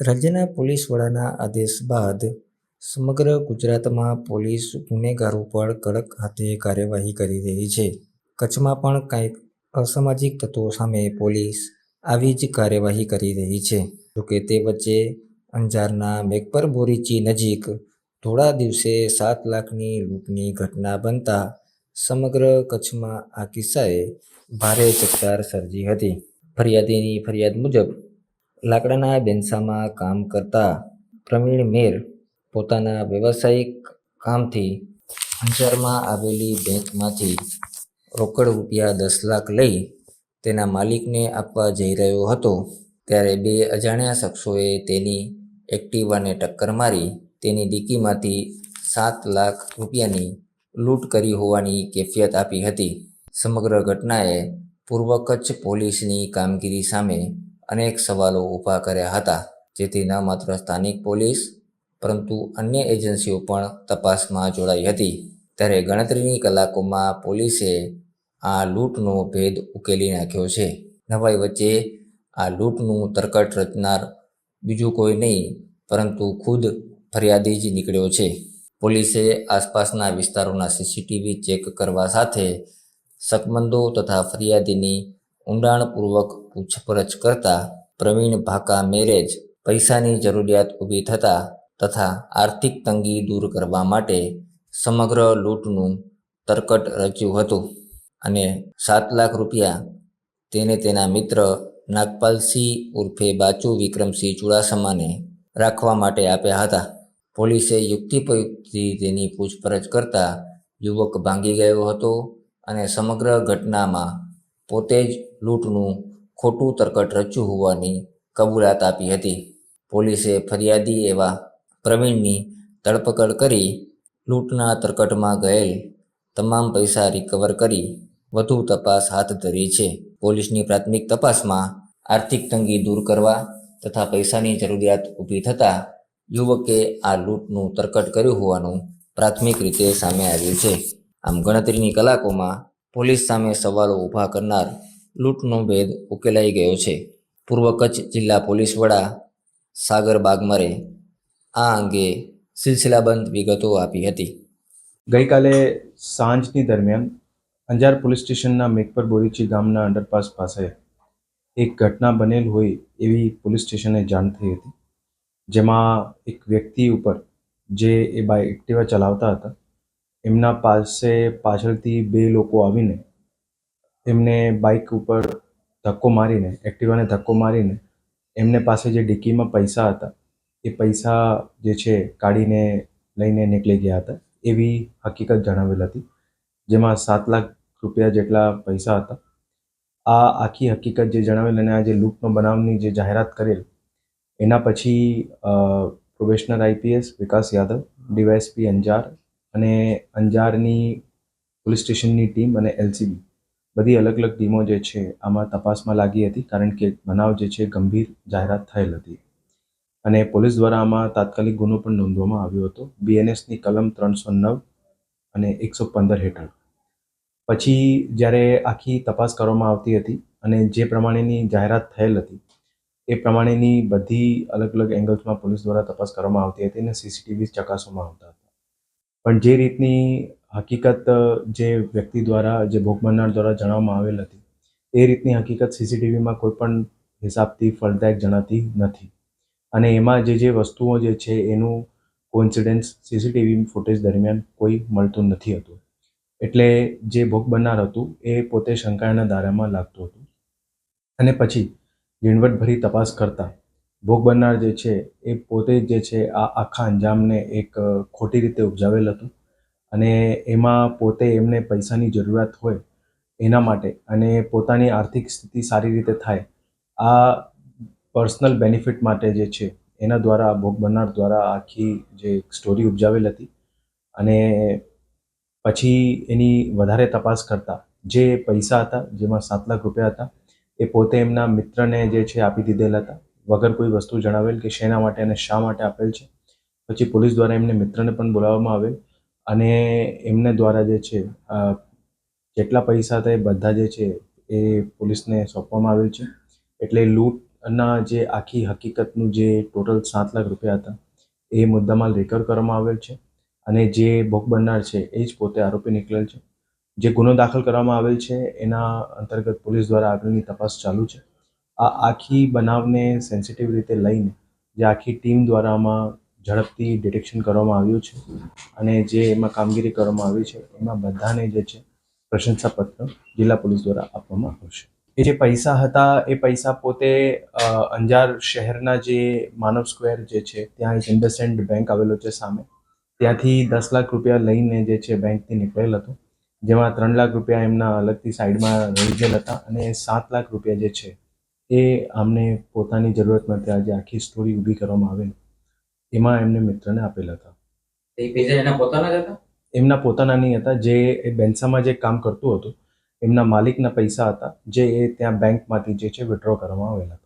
રાજ્યના પોલીસ વડાના આદેશ બાદ સમગ્ર ગુજરાતમાં પોલીસ ગુનેગારો પર કડક હાથે કાર્યવાહી કરી રહી છે. કચ્છમાં પણ કંઈક અસામાજિક તત્વો સામે પોલીસ આવી જ કાર્યવાહી કરી રહી છે. જોકે તે વચ્ચે અંજારના મેઘપર બોરીચી નજીક થોડા દિવસે 7 લાખની લૂંટની ઘટના બનતા સમગ્ર કચ્છમાં આ કિસ્સાએ ભારે ચકચાર સર્જી હતી. ફરિયાદીની ફરિયાદ મુજબ લાકડાના બેનસામાં કામ કરતા પ્રવીણ મેર પોતાના વ્યવસાયિક કામથી અંજારમાં આવેલી બેંકમાંથી રોકડ રૂપિયા 10 લાખ લઈ તેના માલિકને આપવા જઈ રહ્યો હતો, ત્યારે બે અજાણ્યા શખ્સોએ તેની એક્ટિવાને ટક્કર મારી તેની ડિક્કીમાંથી 7 લાખ રૂપિયાની લૂંટ કરી હોવાની કેફિયત આપી હતી. સમગ્ર ઘટનાએ પૂર્વ કચ્છ પોલીસની કામગીરી સામે અનેક સવાલો ઊભા કર્યા હતા, જેથી ન માત્ર સ્થાનિક પોલીસ પરંતુ અન્ય એજન્સીઓ પણ તપાસમાં જોડાઈ હતી. ત્યારે ગણતરીની કલાકોમાં પોલીસે આ લૂંટનો ભેદ ઉકેલી નાખ્યો છે. નવાઈ વચ્ચે આ લૂંટનું તરકટ રચનાર બીજું કોઈ નહીં પરંતુ ખુદ ફરિયાદી જ નીકળ્યો છે. પોલીસે આસપાસના વિસ્તારોના સીસીટીવી ચેક કરવા સાથે શકમંદો તથા ફરિયાદીની ઊંડાણપૂર્વક પૂછપરછ કરતા પ્રવીણ ભાકા મેરે જ પૈસાની જરૂરિયાત ઊભી થતા તથા આર્થિક તંગી દૂર કરવા માટે સમગ્ર લૂંટનું તરકટ રચ્યું હતું અને 7 લાખ રૂપિયા તેને તેના મિત્ર નાગપાલસિંહ ઉર્ફે બાચુ વિક્રમસિંહ ચુડાસમાને રાખવા માટે આપ્યા હતા. પોલીસે યુક્તિયુક્તથી તેની પૂછપરછ કરતા યુવક ભાંગી ગયો હતો અને સમગ્ર ઘટનામાં પોતે જ લૂંટનું ખોટું તરકટ રચ્યું હોવાની કબૂલાત આપી હતી. પોલીસે ફરિયાદી એવા પ્રવીણની ધરપકડ કરી લૂંટના તરકટમાં ગયેલ તમામ પૈસા રિકવર કરી વધુ તપાસ હાથ ધરી છે. પોલીસની પ્રાથમિક તપાસમાં આર્થિક તંગી દૂર કરવા તથા પૈસાની જરૂરિયાત ઊભી થતાં યુવકે આ લૂંટનું તરકટ કર્યું હોવાનું પ્રાથમિક રીતે સામે આવ્યું છે. આમ ગણતરીની કલાકોમાં પોલીસ સામે સવાલો ઊભા કરનાર લૂંટનો ભેદ ઉકેલાઈ ગયો છે. પૂર્વ કચ્છ જિલ્લા પોલીસ વડા સાગર બાગમરે આ અંગે સિલસિલાબંધ વિગતો આપી હતી. ગઈકાલે સાંજની દરમિયાન અંજાર પોલીસ સ્ટેશનના મેઘપર બોરીચી ગામના અંડરપાસ પાસે એક ઘટના બનેલ હોય એવી પોલીસ સ્ટેશને જાણ થઈ હતી, જેમાં એક વ્યક્તિ ઉપર જે એ બાઇક એક્ટિવા ચલાવતા હતા એમના પાસે પાછળથી બે લોકો આવીને એમને બાઇક ઉપર ધક્કો મારીને એક્ટિવાને ધક્કો મારીને એમને પાસે જે ડિક્કીમાં પૈસા હતા એ પૈસા જે છે કાઢીને લઈને નીકળી ગયા હતા એવી હકીકત જણાવેલ હતી, જેમાં 7 લાખ રૂપિયા જેટલા પૈસા હતા. આ આખી હકીકત જે જણાવેલ અને આ જે લૂંટનો બનાવની જે જાહેરાત કરેલ એના પછી પ્રોબેશનર આઈપીએસ વિકાસ યાદવ, ડીવાયએસપી અંજાર અને અંજારની પોલીસ સ્ટેશનની ટીમ અને એલસીબી બધી અલગ અલગ ટીમો જે છે આમાં તપાસમાં લાગી હતી, કારણ કે બનાવ જે છે ગંભીર જાહેરાત થયેલ હતી અને પોલીસ દ્વારા આમાં તાત્કાલિક ગુનો પણ નોંધવામાં આવ્યો હતો બીએનએસની કલમ 309 અને 115 હેઠળ. પછી જ્યારે આખી તપાસ કરવામાં આવતી હતી અને જે પ્રમાણેની જાહેરાત થયેલ હતી એ પ્રમાણેની બધી અલગ અલગ એંગલ્સમાં પોલીસ દ્વારા તપાસ કરવામાં આવતી હતી અને સીસીટીવી ચકાસવામાં આવતા હતા. પણ જે રીતની હકીકત જે વ્યક્તિ દ્વારા જે ભોગ બનનાર દ્વારા જણાવવામાં આવેલ હતી એ રીતની હકીકત સીસીટીવીમાં કોઈ પણ હિસાબથી ફળદાયક જણાતી નથી અને એમાં જે વસ્તુઓ જે છે એનું કોઇન્સિડન્સ સીસીટીવી ફૂટેજ દરમિયાન કોઈ મળતું નથી હતું. એટલે જે ભોગ બનનાર હતું એ પોતે શંકાના દાયરામાં લાગતું હતું અને પછી ઝીણવટભરી તપાસ કરતા ભોગ બનનાર જે છે એ પોતે જે છે આ આખા અંજામને એક ખોટી રીતે ઉપજાવેલ હતું અને એમાં પોતે એમને પૈસાની જરૂરિયાત હોય એના માટે અને પોતાની આર્થિક સ્થિતિ સારી રીતે થાય આ પર્સનલ બેનિફિટ માટે જે છે એના દ્વારા ભોગ બનનાર દ્વારા આખી જે સ્ટોરી ઉપજાવેલ હતી અને પછી એની વધારે તપાસ કરતા જે પૈસા હતા જેમાં 7 લાખ રૂપિયા હતા એ પોતે એમના મિત્રને જે છે આપી દીધેલા હતા વગર કોઈ વસ્તુ જણાવેલ કે શેના માટે અને શા માટે આપેલ છે. પછી પોલીસ દ્વારા એમને મિત્રને પણ બોલાવવામાં આવેલ અને એમને દ્વારા જે છે જેટલા પૈસા હતા એ બધા જે છે એ પોલીસને સોંપવામાં આવેલ છે. એટલે લૂંટ ના જે આખી હકીકતનું જે ટોટલ 7 લાખ રૂપિયા હતા એ મુદ્દામાલ રિકવર કરવામાં આવેલ છે અને જે ભોગ બનનાર છે એ જ પોતે આરોપી નીકળેલ છે. જે ગુનો દાખલ કરવામાં આવેલ છે એના અંતર્ગત પોલીસ દ્વારા આગળની તપાસ ચાલુ છે. આ આખી બનાવને સેન્સિટિવ રીતે લઈને જે આખી ટીમ દ્વારા આમાં ઝડપથી ડિટેક્શન કરવામાં આવ્યું છે અને જે એમાં કામગીરી કરવામાં આવી છે એમાં બધાને જે છે પ્રશંસાપત્ર જિલ્લા પોલીસ દ્વારા આપવામાં આવશે. એ જે પૈસા હતા એ પૈસા પોતે અંજાર શહેરના જે માનવ સ્ક્વેર જે છે ત્યાં એક ઇન્ડસઇન્ડ બેંક આવેલો છે સામે, ત્યાંથી 10 લાખ રૂપિયા લઈને જે છે બેંકથી નીકળેલ હતો, જેમાં 3 લાખ રૂપિયા એમના અલગથી સાઈડમાં રહી ગયેલ હતા અને 7 લાખ રૂપિયા જે છે એ આમને પોતાની જરૂરત માટે આજે આખી સ્ટોરી ઊભી કરવામાં આવેલ એમાં એમને મિત્રને આપેલા હતા. એ પૈસા એના પોતાના જ હતા? એમના પોતાના નહીં હતા. જે એ બેન્સામાં જે કામ કરતું હતું એમના માલિકના પૈસા હતા જે એ ત્યાં બેંકમાંથી જે છે વિડ્રો કરવામાં આવેલા હતા.